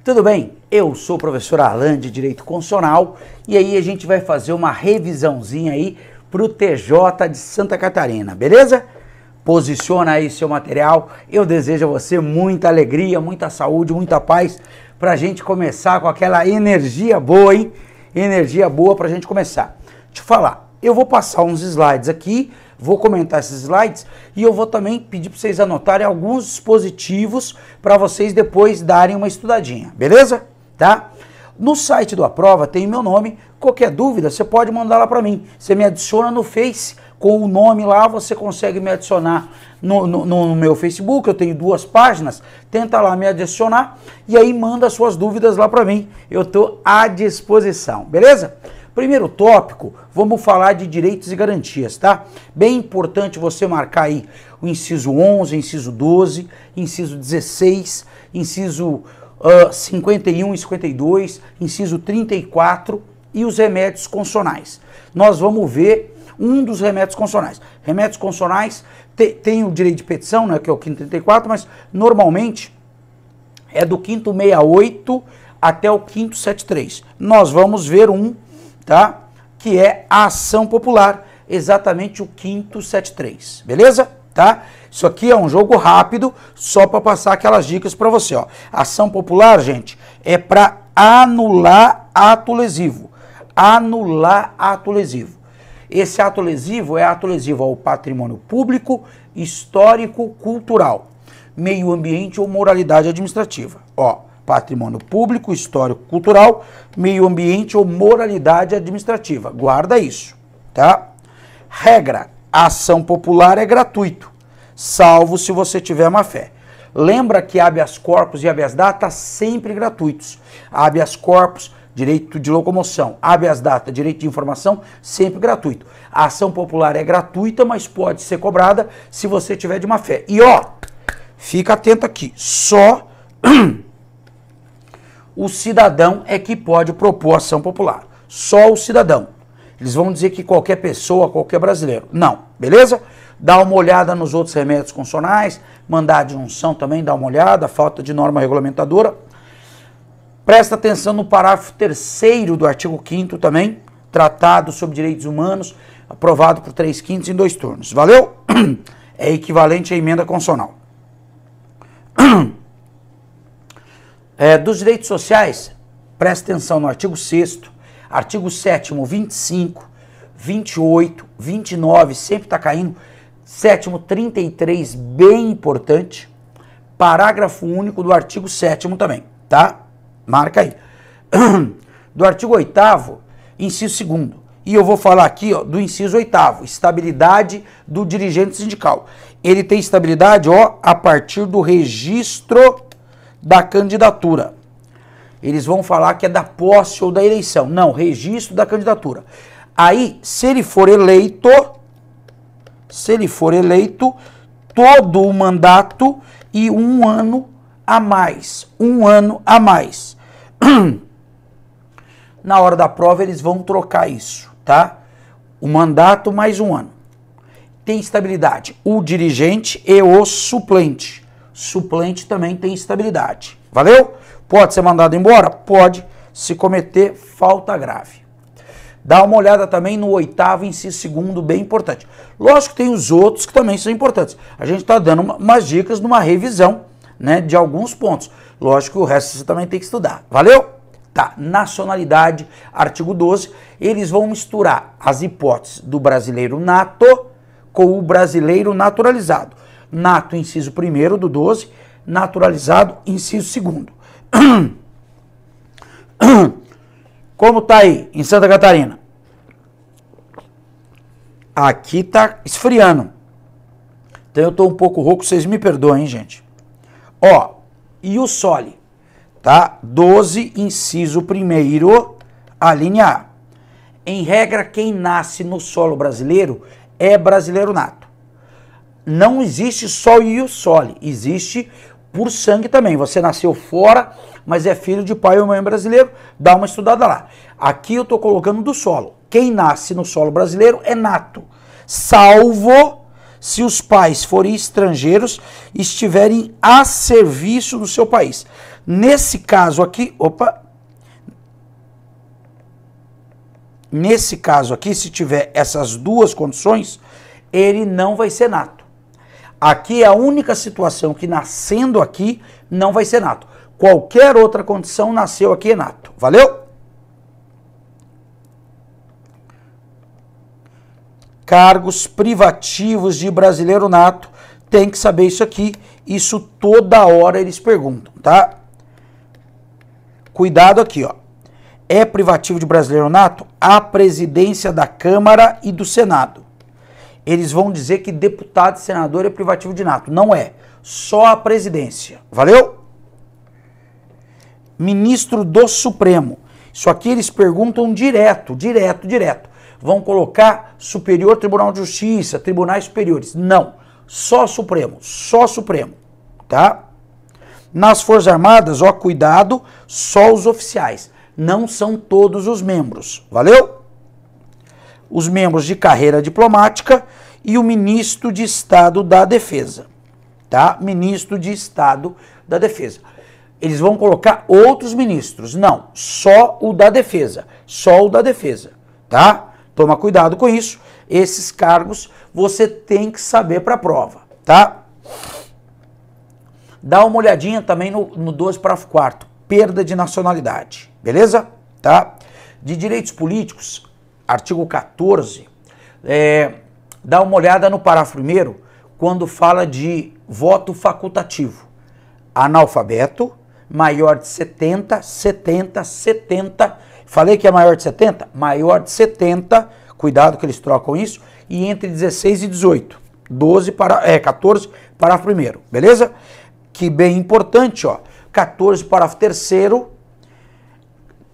Tudo bem? Eu sou o professor Alan de Direito Constitucional e aí a gente vai fazer uma revisãozinha aí para o TJ de Santa Catarina, beleza? Posiciona aí seu material. Eu desejo a você muita alegria, muita saúde, muita paz para a gente começar com aquela energia boa, hein? Energia boa para a gente começar. Deixa eu falar, eu vou passar uns slides aqui, vou comentar esses slides e eu vou também pedir para vocês anotarem alguns dispositivos para vocês depois darem uma estudadinha, beleza? Tá? No site do Aprova tem meu nome, qualquer dúvida você pode mandar lá para mim, você me adiciona no Face, com o nome lá você consegue me adicionar no meu Facebook, eu tenho 2 páginas, tenta lá me adicionar e aí manda suas dúvidas lá para mim, eu estou à disposição, beleza? Primeiro tópico, vamos falar de direitos e garantias, tá? Bem importante você marcar aí o inciso 11, inciso 12, inciso 16, inciso 51 e 52, inciso 34 e os remédios constitucionais. Nós vamos ver um dos remédios constitucionais. Remédios constitucionais tem o direito de petição, né, que é o 534, mas normalmente é do 568 até o 573. Nós vamos ver um, tá? Que é a ação popular, exatamente o 573, beleza? Tá? Isso aqui é um jogo rápido, só para passar aquelas dicas para você, ó. Ação popular, gente, é para anular ato lesivo. Anular ato lesivo. Esse ato lesivo é ato lesivo ao patrimônio público, histórico, cultural, meio ambiente ou moralidade administrativa. Ó, patrimônio público, histórico, cultural, meio ambiente ou moralidade administrativa. Guarda isso, tá? Regra, ação popular é gratuito, salvo se você tiver má fé. Lembra que habeas corpus e habeas data sempre gratuitos. Habeas corpus, direito de locomoção, habeas data, direito de informação, sempre gratuito. A ação popular é gratuita, mas pode ser cobrada se você tiver de má fé. E ó, fica atento aqui, só o cidadão é que pode propor ação popular. Só o cidadão. Eles vão dizer que qualquer pessoa, qualquer brasileiro. Não, beleza? Dá uma olhada nos outros remédios constitucionais, mandado de junção também, dá uma olhada, falta de norma regulamentadora. Presta atenção no parágrafo 3º do artigo 5º também, Tratado sobre Direitos Humanos, aprovado por 3/5 em 2 turnos. Valeu? É equivalente à emenda constitucional. Dos direitos sociais, presta atenção no artigo 6º, artigo 7º, 25, 28, 29, sempre está caindo, 7º, 33, bem importante, parágrafo único do artigo 7º também, tá? Marca aí. Do artigo 8º, inciso 2º, e eu vou falar aqui ó, do inciso 8º, estabilidade do dirigente sindical. Ele tem estabilidade ó, a partir do registro da candidatura. Eles vão falar que é da posse ou da eleição. Não, registro da candidatura. Aí, se ele for eleito, todo o mandato e 1 ano a mais. 1 ano a mais. Na hora da prova, eles vão trocar isso, tá? O mandato mais 1 ano. Tem estabilidade o dirigente e o suplente. Suplente também tem estabilidade. Valeu? Pode ser mandado embora? Pode, se cometer falta grave. Dá uma olhada também no 8º, inciso 2º, bem importante. Lógico que tem os outros que também são importantes. A gente está dando umas dicas numa revisão, né, de alguns pontos. Lógico que o resto você também tem que estudar. Valeu? Tá. Nacionalidade, artigo 12. Eles vão misturar as hipóteses do brasileiro nato com o brasileiro naturalizado. Nato, inciso 1º do 12, naturalizado, inciso 2º. Como tá aí em Santa Catarina? Aqui tá esfriando. Então eu tô um pouco rouco, vocês me perdoem, gente. Ó, e o sole, tá? 12, inciso 1º, a linha A. Em regra, quem nasce no solo brasileiro é brasileiro nato. Não existe só o ius soli, existe por sangue também. Você nasceu fora, mas é filho de pai ou mãe brasileiro, dá uma estudada lá. Aqui eu estou colocando do solo. Quem nasce no solo brasileiro é nato, salvo se os pais forem estrangeiros e estiverem a serviço do seu país. Nesse caso aqui, nesse caso aqui, se tiver essas duas condições, ele não vai ser nato. Aqui é a única situação que nascendo aqui não vai ser nato. Qualquer outra condição nasceu aqui é nato. Valeu? Cargos privativos de brasileiro nato, tem que saber isso aqui, isso toda hora eles perguntam, tá? Cuidado aqui, ó. É privativo de brasileiro nato a presidência da Câmara e do Senado. Eles vão dizer que deputado e senador é privativo de nato. Não é, só a presidência. Valeu? Ministro do Supremo. Isso aqui eles perguntam direto. Vão colocar Superior Tribunal de Justiça, Tribunais Superiores. Não, só Supremo, tá? Nas Forças Armadas, ó, cuidado, só os oficiais. Não são todos os membros, valeu? Os membros de carreira diplomática e o Ministro de Estado da Defesa, tá? Ministro de Estado da Defesa. Eles vão colocar outros ministros, não, só o da Defesa, tá? Toma cuidado com isso. Esses cargos você tem que saber para a prova, tá? Dá uma olhadinha também no 12, parágrafo 4º, perda de nacionalidade, beleza? Tá? De direitos políticos, artigo 14, dá uma olhada no parágrafo 1º, quando fala de voto facultativo. Analfabeto, maior de 70, falei que é maior de 70? Maior de 70, cuidado que eles trocam isso, e entre 16 e 18, 14, parágrafo 1º, beleza? Que bem importante, ó, 14, parágrafo 3º,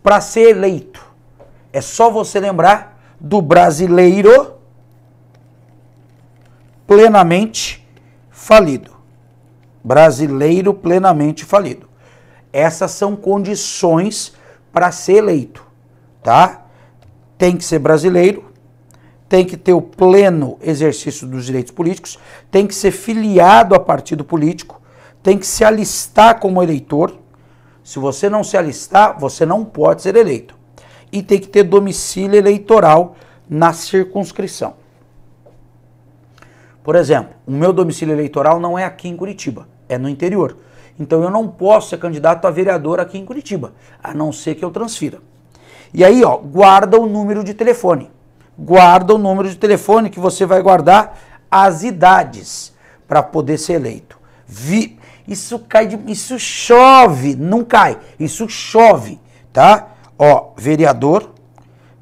para ser eleito, é só você lembrar do brasileiro plenamente falido. Brasileiro plenamente falido. Essas são condições para ser eleito, tá? Tem que ser brasileiro, tem que ter o pleno exercício dos direitos políticos, tem que ser filiado a partido político, tem que se alistar como eleitor. Se você não se alistar, você não pode ser eleito. E tem que ter domicílio eleitoral na circunscrição. Por exemplo, o meu domicílio eleitoral não é aqui em Curitiba, é no interior. Então eu não posso ser candidato a vereador aqui em Curitiba, a não ser que eu transfira. E aí, ó, guarda o número de telefone. Guarda o número de telefone que você vai guardar as idades para poder ser eleito. Isso chove, não cai, isso chove, tá? Ó, vereador,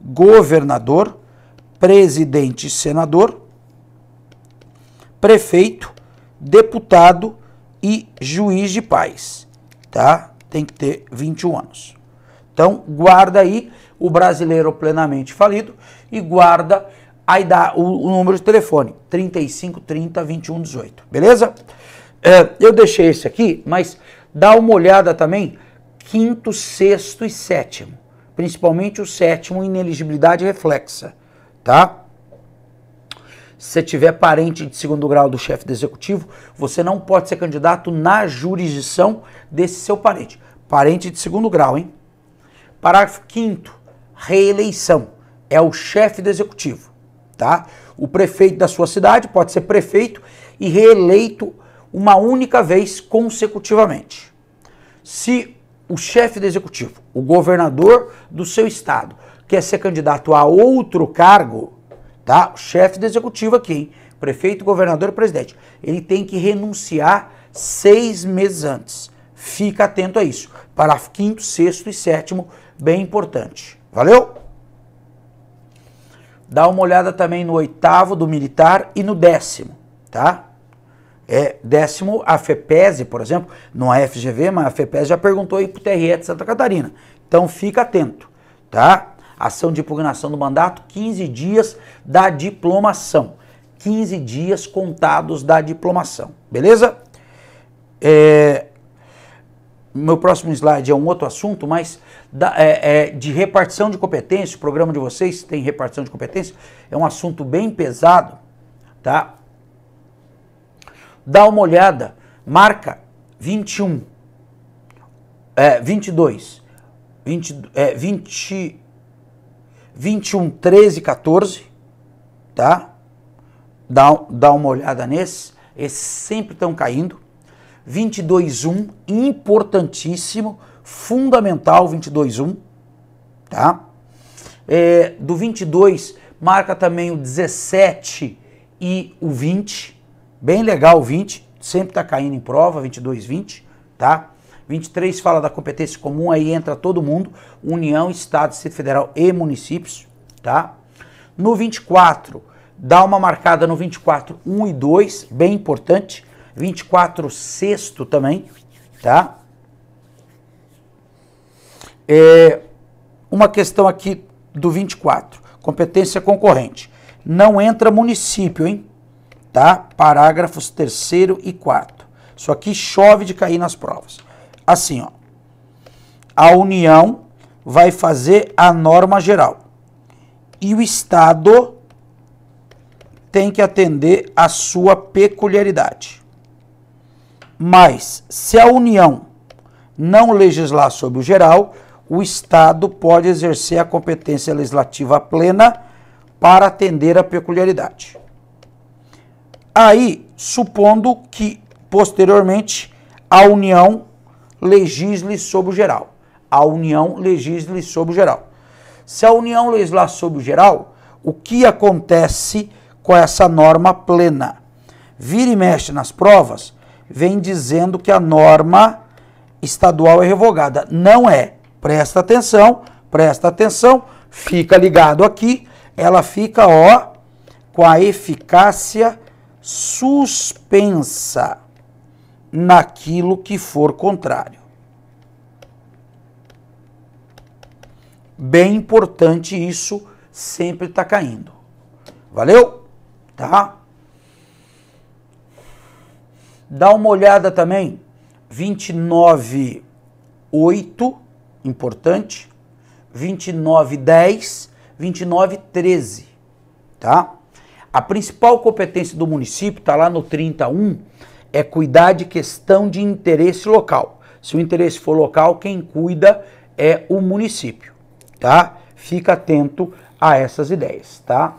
governador, presidente e senador, prefeito, deputado e juiz de paz, tá? Tem que ter 21 anos. Então, guarda aí o brasileiro plenamente falido e guarda o número de telefone, 35 30 21 18, beleza? Eu deixei esse aqui, mas dá uma olhada também, 5º, 6º e 7º, principalmente o 7º, ineligibilidade reflexa, tá? Se você tiver parente de 2º grau do chefe do executivo, você não pode ser candidato na jurisdição desse seu parente. Parente de 2º grau, hein? Parágrafo 5º, reeleição. É o chefe do executivo, tá? O prefeito da sua cidade pode ser prefeito e reeleito uma única vez consecutivamente. Se o chefe do executivo, o governador do seu estado, quer ser candidato a outro cargo, tá? O chefe do executivo aqui, hein? Prefeito, governador e presidente, ele tem que renunciar 6 meses antes. Fica atento a isso. Parágrafo 5º, 6º e 7º, bem importante. Valeu? Dá uma olhada também no 8º do militar e no 10º, tá? 10º, a FEPESE, por exemplo, não a FGV, mas a FEPESE já perguntou aí pro TRE de Santa Catarina. Então fica atento, tá? Ação de impugnação do mandato, 15 dias da diplomação. 15 dias contados da diplomação, beleza? Meu próximo slide é um outro assunto, mas de repartição de competência, o programa de vocês tem repartição de competência, é um assunto bem pesado, tá? Dá uma olhada, marca 21, 22, 21, 13, 14, tá? Dá uma olhada nesses, esses sempre estão caindo. 22.1, importantíssimo, fundamental 22.1, tá? Do 22, marca também o 17 e o 20, bem legal o 20, sempre está caindo em prova, 22.20, tá? 23 fala da competência comum, aí entra todo mundo, União, Estado, Distrito Federal e municípios, tá? No 24, dá uma marcada no 24, 1 e 2, bem importante, 24, sexto também, tá? Uma questão aqui do 24, competência concorrente. Não entra município, hein? Tá? Parágrafos 3º e 4º. Isso aqui chove de cair nas provas. Assim, ó. A União vai fazer a norma geral. E o Estado tem que atender a sua peculiaridade. Mas, se a União não legislar sobre o geral, o Estado pode exercer a competência legislativa plena para atender a peculiaridade. Aí, supondo que, posteriormente, a União legisle sobre o geral. A União legisle sobre o geral. Se a União legislar sobre o geral, o que acontece com essa norma plena? Vira e mexe nas provas, vem dizendo que a norma estadual é revogada. Não é. Presta atenção, fica ligado aqui, ela fica, ó, com a eficácia suspensa naquilo que for contrário. Bem importante isso, sempre está caindo. Valeu? Tá? Dá uma olhada também, 29.8, importante, 29.10, 29.13, tá? A principal competência do município, tá lá no 31, é cuidar de questão de interesse local. Se o interesse for local, quem cuida é o município, tá? Fica atento a essas ideias, tá?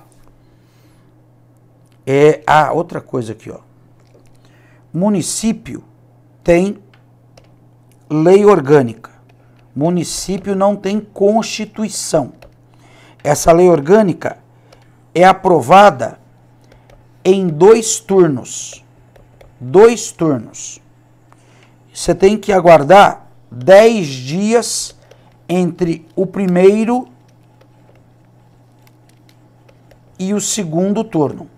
Outra coisa aqui, ó. Município tem lei orgânica. Município não tem Constituição. Essa lei orgânica é aprovada em 2 turnos. 2 turnos. Você tem que aguardar 10 dias entre o primeiro e o segundo turno.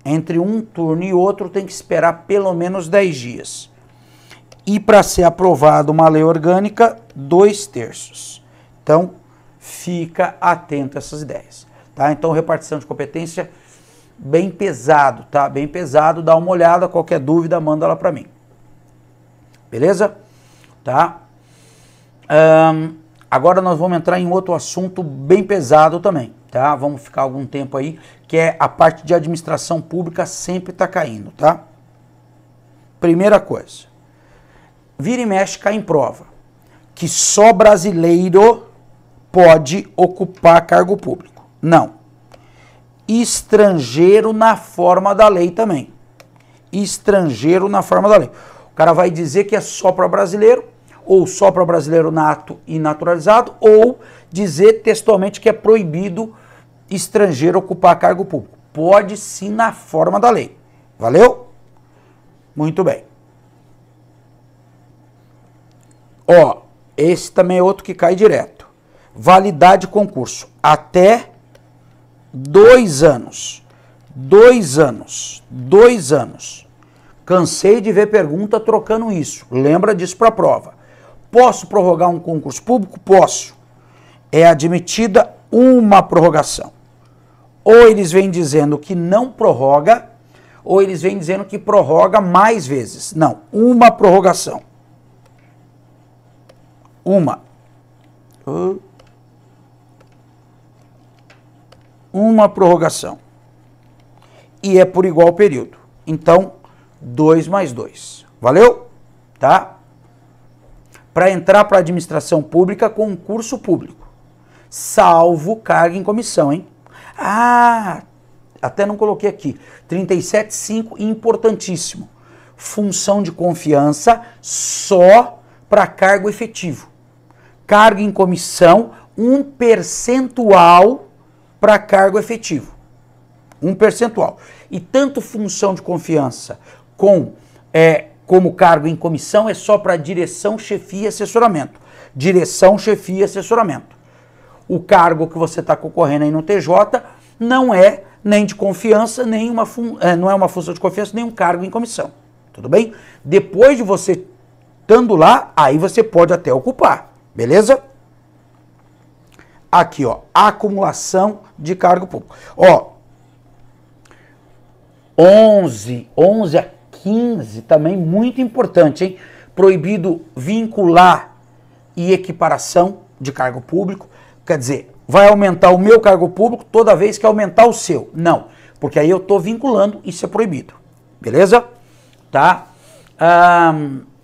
Entre um turno e outro tem que esperar pelo menos 10 dias. E para ser aprovada uma lei orgânica, 2/3. Então, fica atento a essas ideias. Tá? Então, repartição de competência bem pesado, tá? Bem pesado, dá uma olhada, qualquer dúvida, manda lá para mim. Beleza? Tá? Agora nós vamos entrar em outro assunto bem pesado também, tá? Vamos ficar algum tempo aí, que é a parte de administração pública sempre está caindo, tá? Primeira coisa, vira e mexe cai em prova, que só brasileiro pode ocupar cargo público. Não. Estrangeiro na forma da lei também. Estrangeiro na forma da lei. O cara vai dizer que é só para brasileiro, ou só para brasileiro nato e naturalizado, ou dizer textualmente que é proibido estrangeiro ocupar cargo público. Pode sim na forma da lei. Valeu? Muito bem. Ó, esse também é outro que cai direto. Validade concurso. Até 2 anos. 2 anos. 2 anos. Cansei de ver pergunta trocando isso. Lembra disso para a prova. Posso prorrogar um concurso público? Posso. É admitida uma prorrogação. Ou eles vêm dizendo que não prorroga, ou eles vêm dizendo que prorroga mais vezes. Não, uma prorrogação. Uma prorrogação. E é por igual período. Então, 2 mais 2. Valeu? Tá? Para entrar para a administração pública, concurso público. Salvo cargo em comissão, hein? Ah, até não coloquei aqui. 37.5, importantíssimo. Função de confiança só para cargo efetivo. Cargo em comissão, 1 percentual para cargo efetivo. 1 percentual. E tanto função de confiança como cargo em comissão é só para direção, chefia e assessoramento. Direção, chefia e assessoramento. O cargo que você está concorrendo aí no TJ não é nem de confiança, não é uma função de confiança, nem um cargo em comissão. Tudo bem? Depois de você estando lá, aí você pode até ocupar. Beleza? Aqui, ó, acumulação de cargo público. Ó, 11 a 15 também muito importante, hein? Proibido vincular e equiparação de cargo público. Quer dizer, vai aumentar o meu cargo público toda vez que aumentar o seu. Não, porque aí eu estou vinculando, isso é proibido. Beleza? Tá?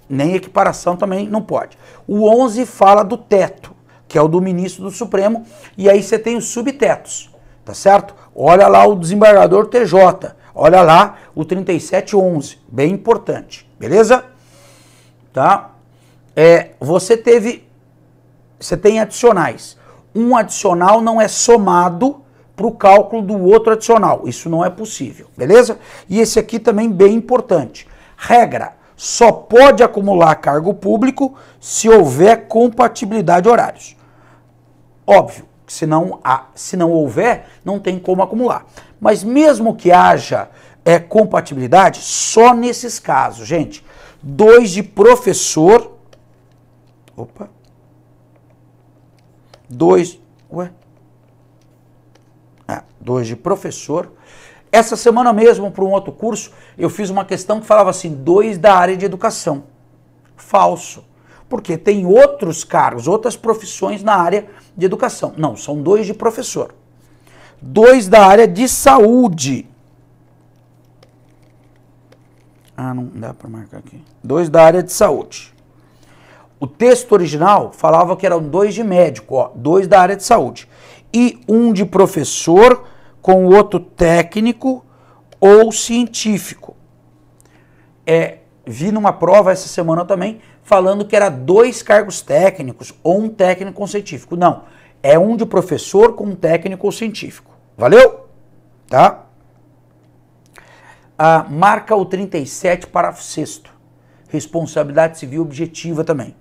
Nem equiparação também não pode. O 11 fala do teto, que é o do ministro do Supremo, e aí você tem os subtetos, tá certo? Olha lá o desembargador TJ, olha lá o 3711, bem importante, beleza? Tá? Você tem adicionais. Um adicional não é somado para o cálculo do outro adicional, isso não é possível, beleza? E esse aqui também bem importante. Regra, só pode acumular cargo público se houver compatibilidade de horários. Óbvio, se não houver, não tem como acumular. Mas mesmo que haja compatibilidade, só nesses casos, gente. 2 de professor. Opa. 2 de professor. Essa semana mesmo, para um outro curso, eu fiz uma questão que falava assim, 2 da área de educação. Falso. Porque tem outros cargos, outras profissões na área de educação. Não, são 2 de professor. 2 da área de saúde. Não dá para marcar aqui. 2 da área de saúde. O texto original falava que eram 2 de médico, ó, 2 da área de saúde. E 1 de professor com o outro técnico ou científico. Vi numa prova essa semana também, falando que era 2 cargos técnicos ou um técnico ou científico. Não, é 1 de professor com um técnico ou científico. Valeu? Tá? Marca o 37, parágrafo 6º. Responsabilidade civil objetiva também.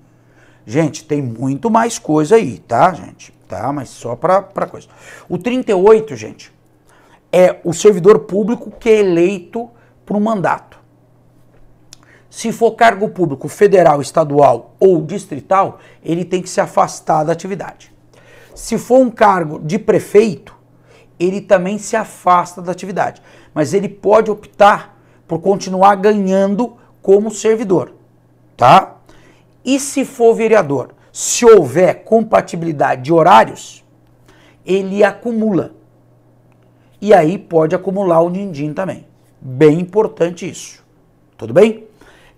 Gente, tem muito mais coisa aí, tá, gente? Tá, mas só para coisa. O 38, gente, é o servidor público que é eleito por um mandato. Se for cargo público federal, estadual ou distrital, ele tem que se afastar da atividade. Se for um cargo de prefeito, ele também se afasta da atividade. Mas ele pode optar por continuar ganhando como servidor, tá? E se for vereador, se houver compatibilidade de horários, ele acumula. E aí pode acumular o din-din também. Bem importante isso. Tudo bem?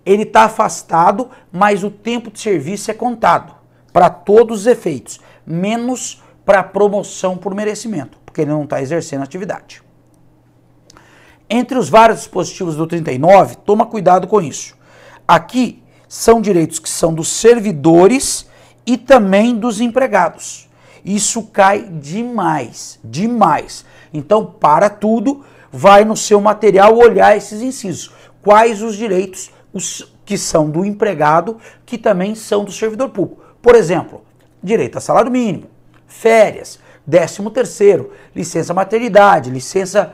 Ele está afastado, mas o tempo de serviço é contado para todos os efeitos, menos para promoção por merecimento, porque ele não está exercendo atividade. Entre os vários dispositivos do 39, toma cuidado com isso. Aqui são direitos que são dos servidores e também dos empregados. Isso cai demais, demais. Então, para tudo, vai no seu material olhar esses incisos. Quais os direitos que são do empregado, que também são do servidor público. Por exemplo, direito a salário mínimo, férias, 13º, licença maternidade, licença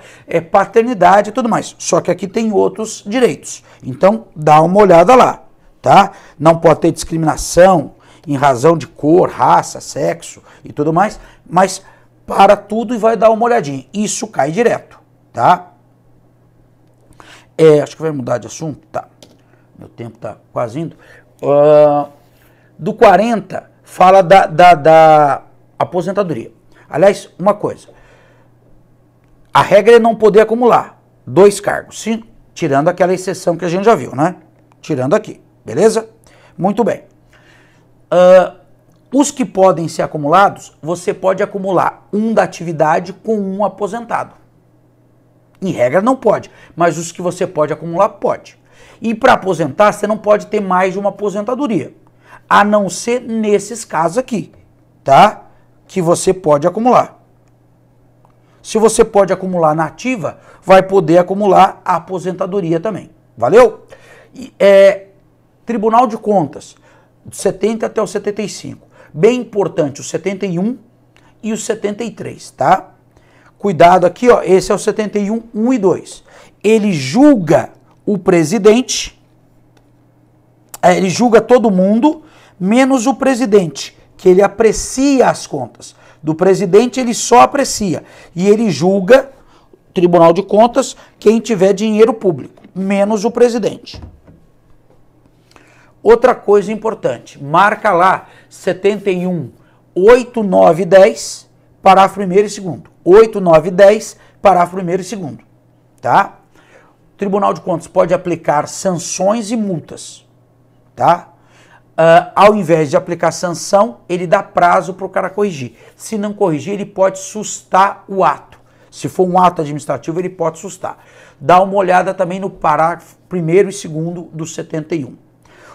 paternidade e tudo mais. Só que aqui tem outros direitos. Então, dá uma olhada lá, tá? Não pode ter discriminação em razão de cor, raça, sexo e tudo mais, mas para tudo e vai dar uma olhadinha. Isso cai direto, tá? Acho que vai mudar de assunto, tá? Meu tempo tá quase indo. Do 40, fala da aposentadoria. Aliás, uma coisa. A regra é não poder acumular 2 cargos. Tirando aquela exceção que a gente já viu, né? Tirando aqui, beleza? Muito bem. Os que podem ser acumulados, você pode acumular um da atividade com um aposentado. Em regra não pode, mas os que você pode acumular, pode. E para aposentar, você não pode ter mais de uma aposentadoria, a não ser nesses casos aqui, tá? Que você pode acumular. Se você pode acumular na ativa, vai poder acumular a aposentadoria também. Valeu? Tribunal de Contas, do 70 até o 75. Bem importante, o 71 e o 73, tá? Cuidado aqui, ó, esse é o 71, 1 e 2. Ele julga o presidente, ele julga todo mundo, menos o presidente, que ele aprecia as contas. Do presidente ele só aprecia e ele julga, Tribunal de Contas, quem tiver dinheiro público, menos o presidente. Outra coisa importante, marca lá 71, 8, 9 e 10, parágrafo 1º e 2º. 8, 9 e 10, parágrafo 1º e 2º, tá? O Tribunal de Contas pode aplicar sanções e multas, tá? Ao invés de aplicar sanção, ele dá prazo para o cara corrigir. Se não corrigir, ele pode sustar o ato. Se for um ato administrativo, ele pode sustar. Dá uma olhada também no parágrafo 1º e 2º do 71.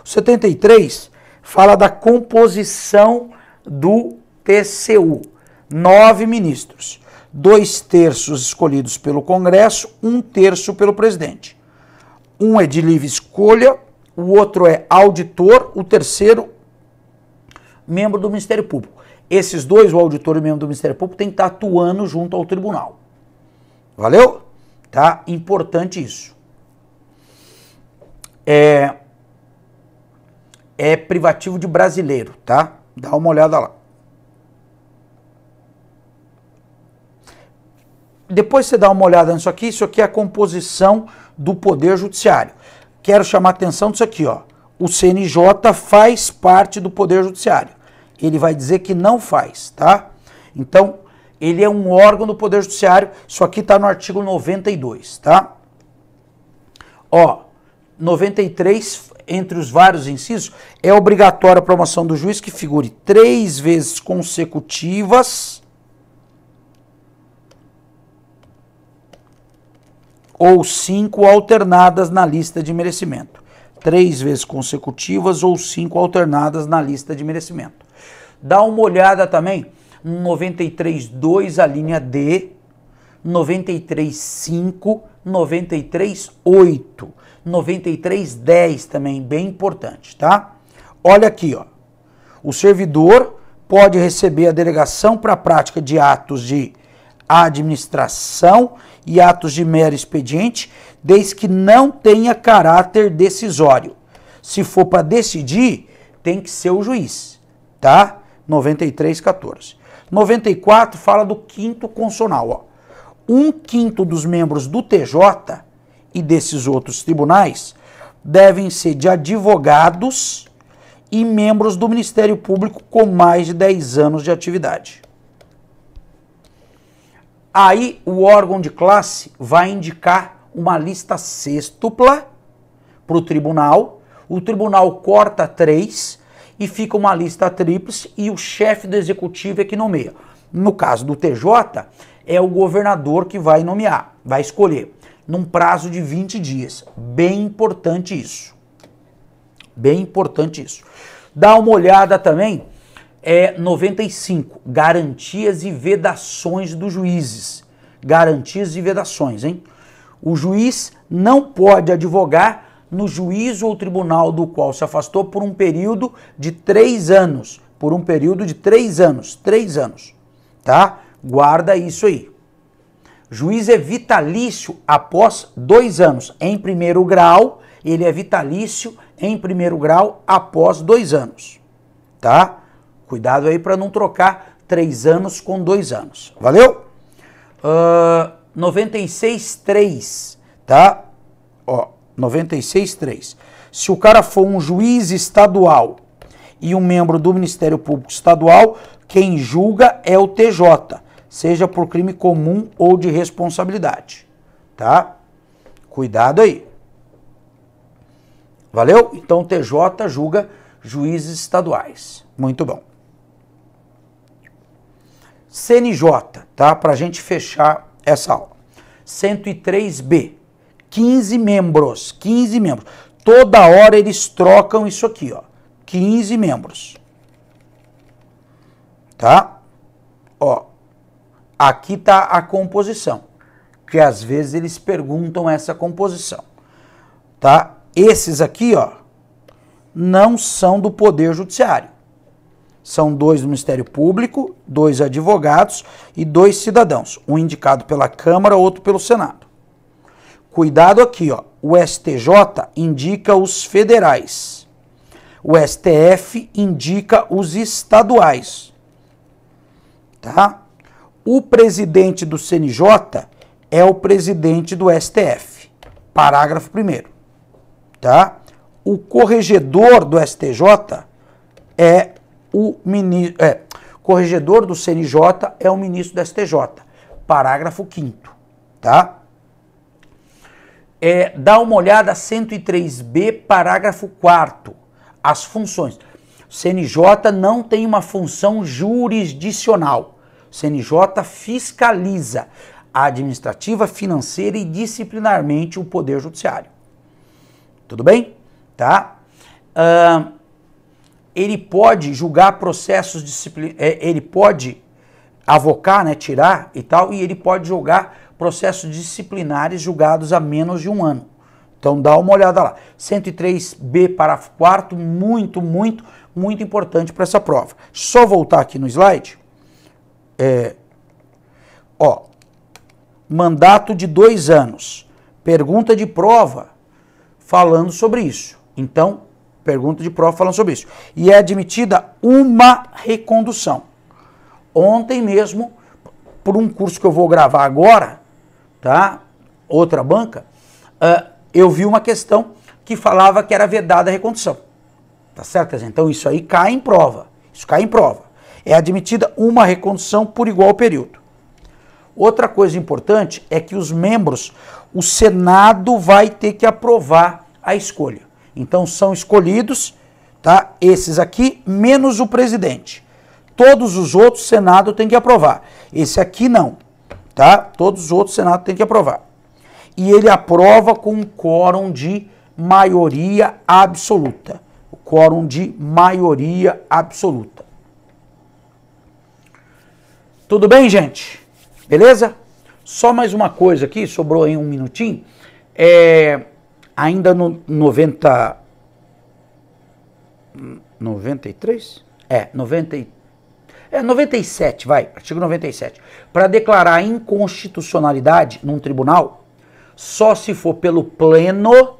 O 73 fala da composição do TCU. 9 ministros. 2/3 escolhidos pelo Congresso, 1/3 pelo presidente. Um é de livre escolha, o outro é auditor, o terceiro, membro do Ministério Público. Esses dois, o auditor e o membro do Ministério Público, tem que estar atuando junto ao tribunal. Valeu? Tá? Importante isso. É privativo de brasileiro, tá? Dá uma olhada lá. Depois você dá uma olhada nisso aqui é a composição do Poder Judiciário. Quero chamar a atenção disso aqui, ó. O CNJ faz parte do Poder Judiciário. Ele vai dizer que não faz, tá? Então, ele é um órgão do Poder Judiciário. Isso aqui está no artigo 92, tá? Ó, 93, entre os vários incisos, é obrigatória a promoção do juiz que figure 3 vezes consecutivas ou 5 alternadas na lista de merecimento. 3 vezes consecutivas ou 5 alternadas na lista de merecimento. Dá uma olhada também no 93.2, a linha D, 93.5, 93.8, 93.10 também, bem importante, tá? Olha aqui, ó. O servidor pode receber a delegação para a prática de atos de administração e atos de mero expediente, desde que não tenha caráter decisório. Se for para decidir, tem que ser o juiz, tá? 93.14. 94 fala do quinto constitucional, ó. 1/5 dos membros do TJ e desses outros tribunais devem ser de advogados e membros do Ministério Público com mais de 10 anos de atividade. Aí o órgão de classe vai indicar uma lista sextupla para o tribunal corta 3 e fica uma lista tríplice e o chefe do executivo é que nomeia. No caso do TJ, é o governador que vai nomear, vai escolher, num prazo de 20 dias. Bem importante isso. Bem importante isso. Dá uma olhada também, 95, garantias e vedações dos juízes. Garantias e vedações, hein? O juiz não pode advogar no juízo ou tribunal do qual se afastou por um período de 3 anos. Por um período de 3 anos. 3 anos. Tá? Guarda isso aí. Juiz é vitalício após 2 anos. Em primeiro grau, ele é vitalício em primeiro grau após 2 anos. Tá? Cuidado aí para não trocar 3 anos com 2 anos. Valeu? 96.3, tá? Ó, 96.3. Se o cara for um juiz estadual e um membro do Ministério Público Estadual, quem julga é o TJ, seja por crime comum ou de responsabilidade, tá? Cuidado aí. Valeu? Então o TJ julga juízes estaduais. Muito bom. CNJ, tá? Para a gente fechar essa aula. 103B. 15 membros. 15 membros. Toda hora eles trocam isso aqui, ó. 15 membros. Tá? Ó. Aqui tá a composição. Que às vezes eles perguntam essa composição. Tá? Esses aqui, ó, não são do Poder Judiciário. São 2 do Ministério Público, 2 advogados e 2 cidadãos. Um indicado pela Câmara, outro pelo Senado. Cuidado aqui, ó. O STJ indica os federais. O STF indica os estaduais. Tá? O presidente do CNJ é o presidente do STF. Parágrafo 1º. Tá? O corregedor do STJ é o ministro, corregedor do CNJ é o ministro do STJ. Parágrafo 5º, tá? Dá uma olhada 103B, parágrafo 4º. As funções. O CNJ não tem uma função jurisdicional. O CNJ fiscaliza administrativa, financeira e disciplinarmente o Poder Judiciário. Tudo bem? Tá? Ele pode julgar processos disciplinares, ele pode avocar, né, tirar e tal, e ele pode julgar processos disciplinares julgados há menos de 1 ano. Então dá uma olhada lá. 103B, parágrafo 4º, muito importante para essa prova. Só voltar aqui no slide. Mandato de 2 anos. Pergunta de prova falando sobre isso. Então, pergunta de prova falando sobre isso. E é admitida uma recondução. Ontem mesmo, por um curso que eu vou gravar agora, tá? Outra banca, eu vi uma questão que falava que era vedada a recondução. Tá certo? Então isso aí cai em prova. Isso cai em prova. É admitida uma recondução por igual período. Outra coisa importante é que os membros, o Senado vai ter que aprovar a escolha. Então são escolhidos, tá? Esses aqui, menos o presidente. Todos os outros, o Senado tem que aprovar. Esse aqui não, tá? Todos os outros, o Senado tem que aprovar. E ele aprova com um quórum de maioria absoluta. O quórum de maioria absoluta. Tudo bem, gente? Beleza? Só mais uma coisa aqui, sobrou aí um minutinho. Ainda no 93? 97, vai, artigo 97. Para declarar a inconstitucionalidade num tribunal, só se for pelo pleno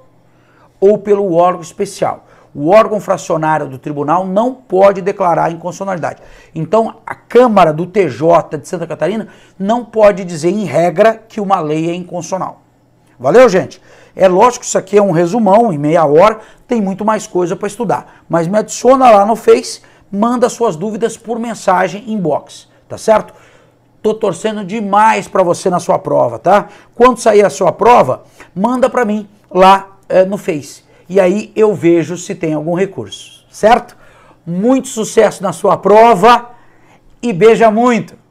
ou pelo órgão especial. O órgão fracionário do tribunal não pode declarar inconstitucionalidade. Então, a Câmara do TJ de Santa Catarina não pode dizer, em regra, que uma lei é inconstitucional. Valeu, gente? É lógico que isso aqui é um resumão, em meia hora, tem muito mais coisa para estudar. Mas me adiciona lá no Face, manda suas dúvidas por mensagem inbox, tá certo? Tô torcendo demais para você na sua prova, tá? Quando sair a sua prova, manda para mim lá no Face. E aí eu vejo se tem algum recurso, certo? Muito sucesso na sua prova e beija muito!